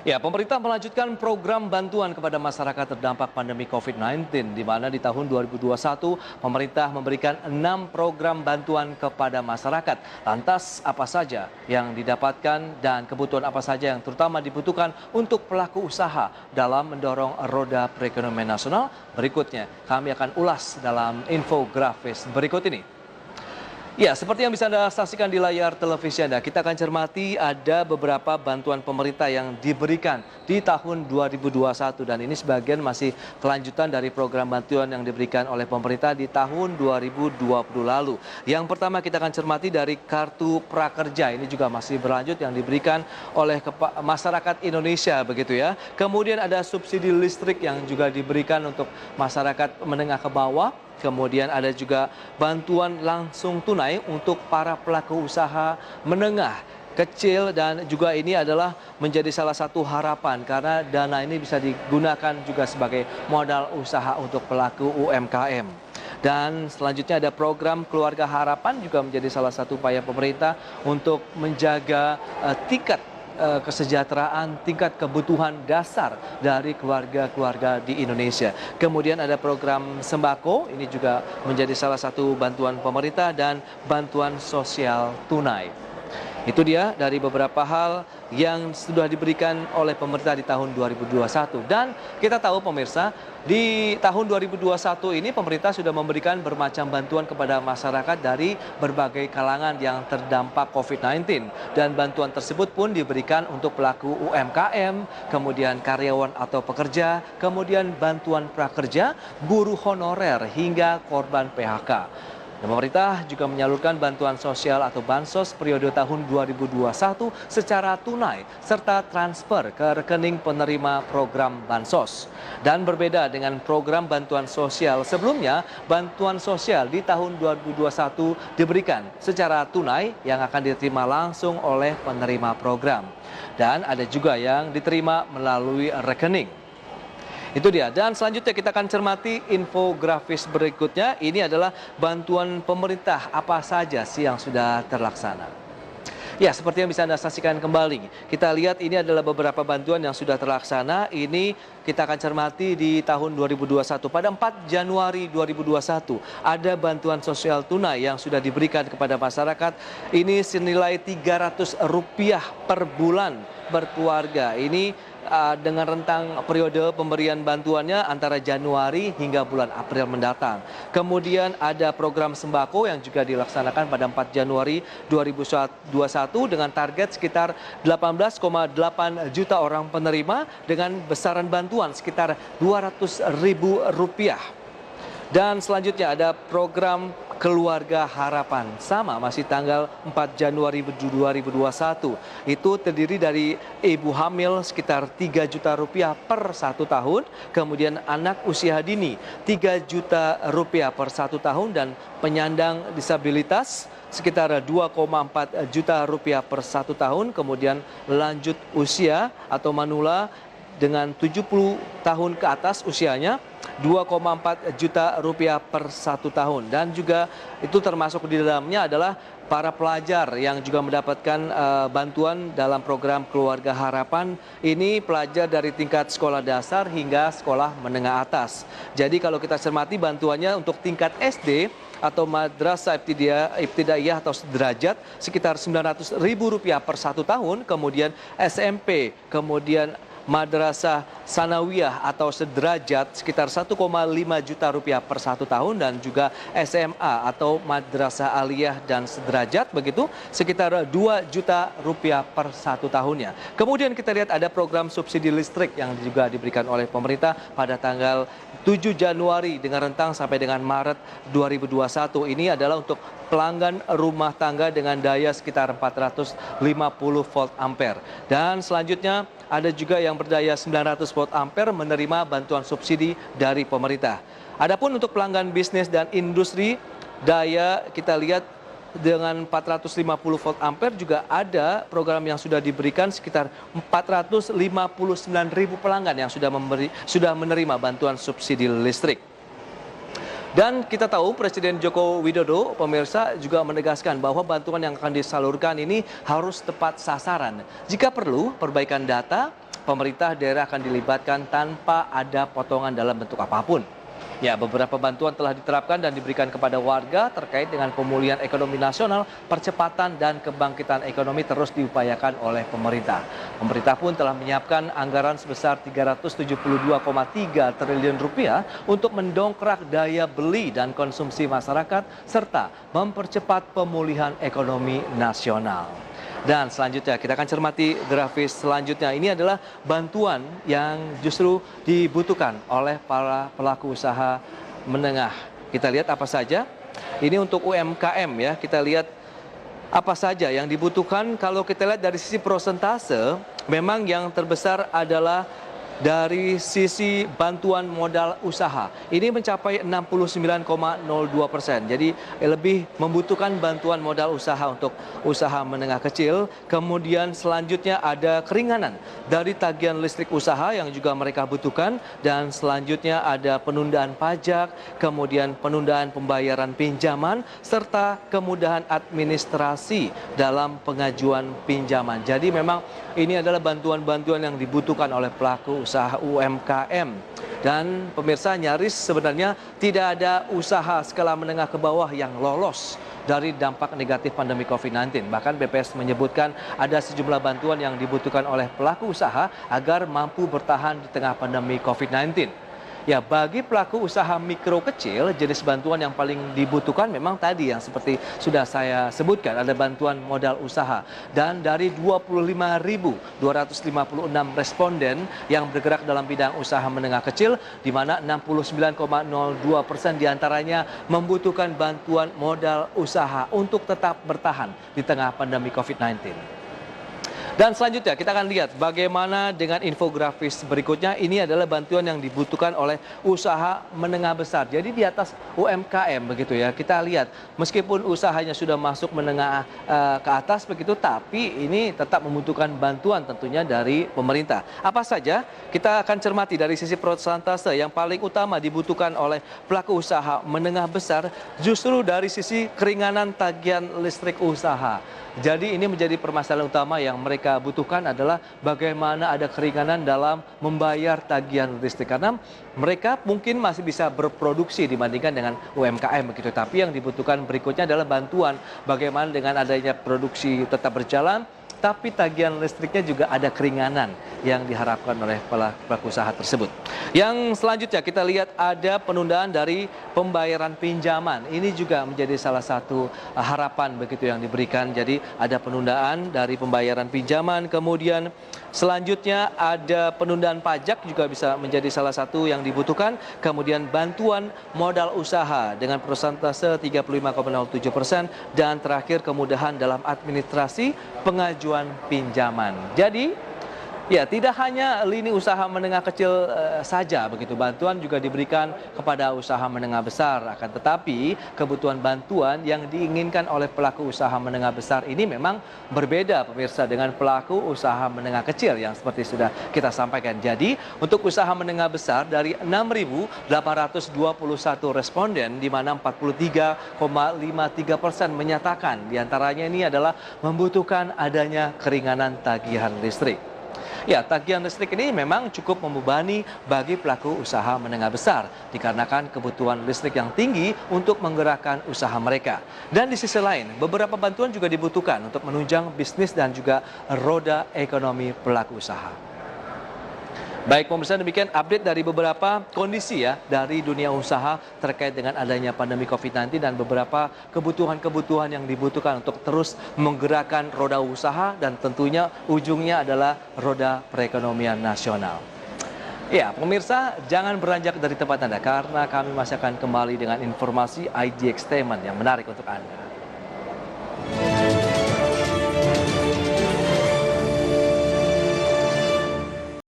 Ya, pemerintah melanjutkan program bantuan kepada masyarakat terdampak pandemi COVID-19, di mana di tahun 2021 pemerintah memberikan 6 program bantuan kepada masyarakat. Lantas, apa saja yang didapatkan dan kebutuhan apa saja yang terutama dibutuhkan untuk pelaku usaha dalam mendorong roda perekonomian nasional? Berikutnya, kami akan ulas dalam infografis berikut ini. Ya, seperti yang bisa Anda saksikan di layar televisi Anda, kita akan cermati ada beberapa bantuan pemerintah yang diberikan di tahun 2021 dan ini sebagian masih kelanjutan dari program bantuan yang diberikan oleh pemerintah di tahun 2020 lalu. Yang pertama kita akan cermati dari kartu prakerja, ini juga masih berlanjut yang diberikan oleh masyarakat Indonesia begitu ya. Kemudian ada subsidi listrik yang juga diberikan untuk masyarakat menengah ke bawah. Kemudian ada juga bantuan langsung tunai untuk para pelaku usaha menengah, kecil, dan juga ini adalah menjadi salah satu harapan karena dana ini bisa digunakan juga sebagai modal usaha untuk pelaku UMKM. Dan selanjutnya ada program Keluarga Harapan juga menjadi salah satu upaya pemerintah untuk menjaga tingkat kesejahteraan, tingkat kebutuhan dasar dari keluarga-keluarga di Indonesia. Kemudian ada program sembako, ini juga menjadi salah satu bantuan pemerintah dan bantuan sosial tunai. Itu dia dari beberapa hal yang sudah diberikan oleh pemerintah di tahun 2021. Dan kita tahu pemirsa, di tahun 2021 ini pemerintah sudah memberikan bermacam bantuan kepada masyarakat dari berbagai kalangan yang terdampak COVID-19. Dan bantuan tersebut pun diberikan untuk pelaku UMKM, kemudian karyawan atau pekerja, kemudian bantuan prakerja, guru honorer, hingga korban PHK. Dan pemerintah juga menyalurkan bantuan sosial atau bansos periode tahun 2021 secara tunai serta transfer ke rekening penerima program bansos. Dan berbeda dengan program bantuan sosial sebelumnya, bantuan sosial di tahun 2021 diberikan secara tunai yang akan diterima langsung oleh penerima program. Dan ada juga yang diterima melalui rekening. Itu dia. Dan selanjutnya kita akan cermati infografis berikutnya. Ini adalah bantuan pemerintah apa saja sih yang sudah terlaksana. Ya, seperti yang bisa Anda saksikan kembali. Kita lihat ini adalah beberapa bantuan yang sudah terlaksana. Ini kita akan cermati di tahun 2021. Pada 4 Januari 2021 ada bantuan sosial tunai yang sudah diberikan kepada masyarakat. Ini senilai Rp300 per bulan berkeluarga. Ini dengan rentang periode pemberian bantuannya antara Januari hingga bulan April mendatang. Kemudian ada program sembako yang juga dilaksanakan pada 4 Januari 2021 dengan target sekitar 18,8 juta orang penerima dengan besaran bantuan sekitar Rp200.000. Dan selanjutnya ada program Keluarga Harapan, sama masih tanggal 4 Januari 2021. Itu terdiri dari ibu hamil sekitar Rp3 juta per 1 tahun, kemudian anak usia dini Rp3 juta per 1 tahun, dan penyandang disabilitas sekitar Rp2,4 juta per 1 tahun, kemudian lanjut usia atau manula dengan 70 tahun ke atas usianya Rp2,4 juta per 1 tahun. Dan juga itu termasuk di dalamnya adalah para pelajar yang juga mendapatkan bantuan dalam program Keluarga Harapan. Ini pelajar dari tingkat sekolah dasar hingga sekolah menengah atas. Jadi kalau kita cermati bantuannya untuk tingkat SD atau madrasah ibtidaiyah atau sederajat sekitar Rp900.000 per 1 tahun, kemudian SMP, kemudian madrasah sanawiyah atau sederajat sekitar Rp1,5 juta per 1 tahun, dan juga SMA atau madrasah aliyah dan sederajat begitu sekitar Rp2 juta per 1 tahunnya. Kemudian kita lihat ada program subsidi listrik yang juga diberikan oleh pemerintah pada tanggal 7 Januari dengan rentang sampai dengan Maret 2021. Ini adalah untuk pelanggan rumah tangga dengan daya sekitar 450 volt ampere. Dan selanjutnya ada juga yang berdaya 900 volt ampere menerima bantuan subsidi dari pemerintah. Adapun untuk pelanggan bisnis dan industri, daya kita lihat dengan 450 volt ampere juga ada program yang sudah diberikan sekitar 459.000 pelanggan yang sudah menerima bantuan subsidi listrik. Dan kita tahu Presiden Joko Widodo, pemirsa, juga menegaskan bahwa bantuan yang akan disalurkan ini harus tepat sasaran. Jika perlu, perbaikan data pemerintah daerah akan dilibatkan tanpa ada potongan dalam bentuk apapun. Ya, beberapa bantuan telah diterapkan dan diberikan kepada warga terkait dengan pemulihan ekonomi nasional, percepatan dan kebangkitan ekonomi terus diupayakan oleh pemerintah. Pemerintah pun telah menyiapkan anggaran sebesar 372,3 triliun rupiah untuk mendongkrak daya beli dan konsumsi masyarakat serta mempercepat pemulihan ekonomi nasional. Dan selanjutnya kita akan cermati grafis selanjutnya. Ini adalah bantuan yang justru dibutuhkan oleh para pelaku usaha menengah. Kita lihat apa saja. Ini untuk UMKM ya. Kita lihat apa saja yang dibutuhkan. Kalau kita lihat dari sisi persentase, memang yang terbesar adalah dari sisi bantuan modal usaha. Ini mencapai 69,02%. Jadi lebih membutuhkan bantuan modal usaha untuk usaha menengah kecil. Kemudian selanjutnya ada keringanan dari tagihan listrik usaha yang juga mereka butuhkan. Dan selanjutnya ada penundaan pajak, kemudian penundaan pembayaran pinjaman, serta kemudahan administrasi dalam pengajuan pinjaman. Jadi memang ini adalah bantuan-bantuan yang dibutuhkan oleh pelaku usaha UMKM. Dan pemirsa, nyaris sebenarnya tidak ada usaha skala menengah ke bawah yang lolos dari dampak negatif pandemi COVID-19. Bahkan BPS menyebutkan ada sejumlah bantuan yang dibutuhkan oleh pelaku usaha agar mampu bertahan di tengah pandemi COVID-19. Ya, bagi pelaku usaha mikro kecil, jenis bantuan yang paling dibutuhkan memang tadi yang seperti sudah saya sebutkan, ada bantuan modal usaha. Dan dari 25.256 responden yang bergerak dalam bidang usaha menengah kecil, di mana 69,02% diantaranya membutuhkan bantuan modal usaha untuk tetap bertahan di tengah pandemi COVID-19. Dan selanjutnya kita akan lihat bagaimana dengan infografis berikutnya. Ini adalah bantuan yang dibutuhkan oleh usaha menengah besar. Jadi di atas UMKM begitu ya. Kita lihat meskipun usahanya sudah masuk menengah ke atas begitu, tapi ini tetap membutuhkan bantuan tentunya dari pemerintah. Apa saja? Kita akan cermati dari sisi persentase yang paling utama dibutuhkan oleh pelaku usaha menengah besar justru dari sisi keringanan tagihan listrik usaha. Jadi ini menjadi permasalahan utama yang mereka butuhkan adalah bagaimana ada keringanan dalam membayar tagihan listrik. Karena mereka mungkin masih bisa berproduksi dibandingkan dengan UMKM begitu. Tapi yang dibutuhkan berikutnya adalah bantuan bagaimana dengan adanya produksi tetap berjalan, tapi tagihan listriknya juga ada keringanan yang diharapkan oleh pelaku usaha tersebut. Yang selanjutnya kita lihat ada penundaan dari pembayaran pinjaman. Ini juga menjadi salah satu harapan begitu yang diberikan. Jadi ada penundaan dari pembayaran pinjaman, kemudian selanjutnya ada penundaan pajak juga bisa menjadi salah satu yang dibutuhkan. Kemudian bantuan modal usaha dengan persentase 35,07% dan terakhir kemudahan dalam administrasi pengajuan pinjaman. Jadi ya, tidak hanya lini usaha menengah kecil saja begitu, bantuan juga diberikan kepada usaha menengah besar. Akan tetapi kebutuhan bantuan yang diinginkan oleh pelaku usaha menengah besar ini memang berbeda pemirsa dengan pelaku usaha menengah kecil yang seperti sudah kita sampaikan. Jadi untuk usaha menengah besar dari 6.821 responden di mana 43,53% menyatakan diantaranya ini adalah membutuhkan adanya keringanan tagihan listrik. Ya, tagihan listrik ini memang cukup membebani bagi pelaku usaha menengah besar dikarenakan kebutuhan listrik yang tinggi untuk menggerakkan usaha mereka. Dan di sisi lain, beberapa bantuan juga dibutuhkan untuk menunjang bisnis dan juga roda ekonomi pelaku usaha. Baik pemirsa, demikian update dari beberapa kondisi ya dari dunia usaha terkait dengan adanya pandemi COVID-19 dan beberapa kebutuhan-kebutuhan yang dibutuhkan untuk terus menggerakkan roda usaha dan tentunya ujungnya adalah roda perekonomian nasional. Ya, pemirsa, jangan beranjak dari tempat Anda karena kami masih akan kembali dengan informasi IDX Entertainment yang menarik untuk Anda.